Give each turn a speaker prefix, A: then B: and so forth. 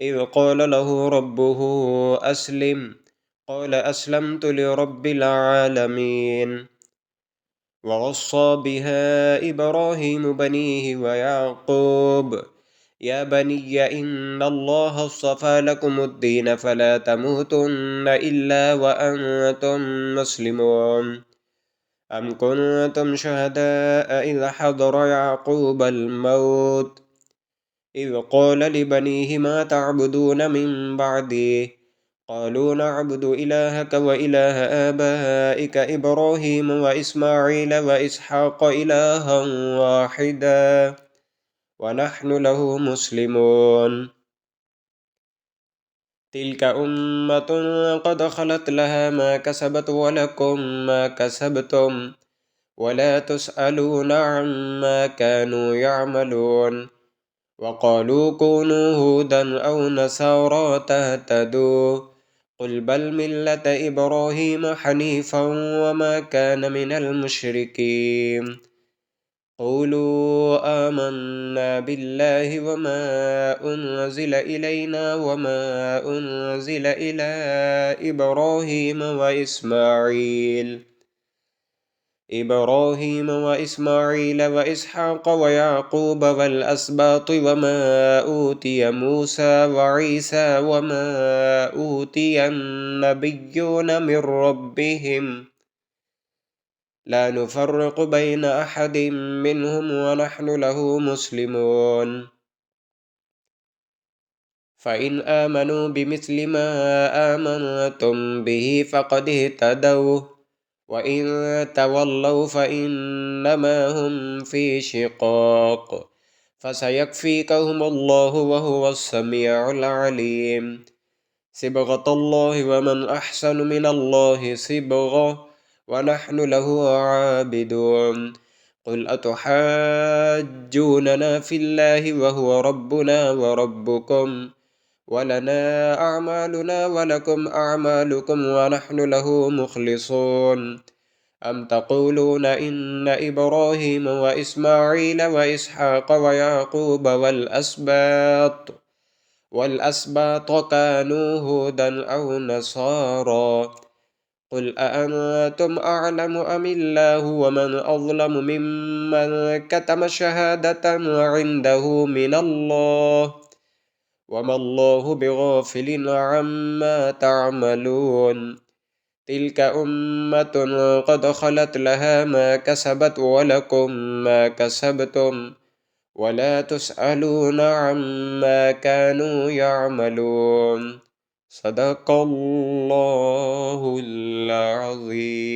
A: إذ قال له ربه أسلم قال أسلمت لرب العالمين ووصى بها إبراهيم بنيه ويعقوب يا بني إن الله اصطفى لكم الدين فلا تموتن إلا وأنتم مسلمون أم كنتم شهداء إذ حضر يعقوب الموت إذ قال لبنيه ما تعبدون من بعدي قالوا نعبد إلهك وإله آبائك إبراهيم وإسماعيل وإسحاق إلها واحدا ونحن له مسلمون تلك أمة قد خلت لها ما كسبت ولكم ما كسبتم ولا تسألون عما كانوا يعملون وقالوا كونوا هودا أو نصارى تهتدوا قل بل ملة إبراهيم حنيفا وما كان من المشركين قولوا آمنا بالله وما أنزل إلينا وما أنزل إلى إبراهيم وإسماعيل وإسحاق ويعقوب والأسباط وما أوتي موسى وعيسى وما أوتي النبيون من ربهم لا نفرق بين أحد منهم ونحن له مسلمون فإن آمنوا بمثل ما آمنتم به فقد اهتدوا وإن تولوا فإنما هم في شقاق فسيكفيكهم الله وهو السميع العليم صبغة الله ومن أحسن من الله صبغة ونحن له عابدون قل أتحاجوننا في الله وهو ربنا وربكم ولنا أعمالنا ولكم أعمالكم ونحن له مخلصون أم تقولون إن إبراهيم وإسماعيل وإسحاق ويعقوب والأسباط كانوا هودا أو نصارى قل أأنتم أعلم أم الله ومن أظلم ممن كتم شهادة عنده من الله وما الله بغافل عما تعملون تلك أمة قد خلت لها ما كسبت ولكم ما كسبتم ولا تسألون عما كانوا يعملون صدق الله العظيم.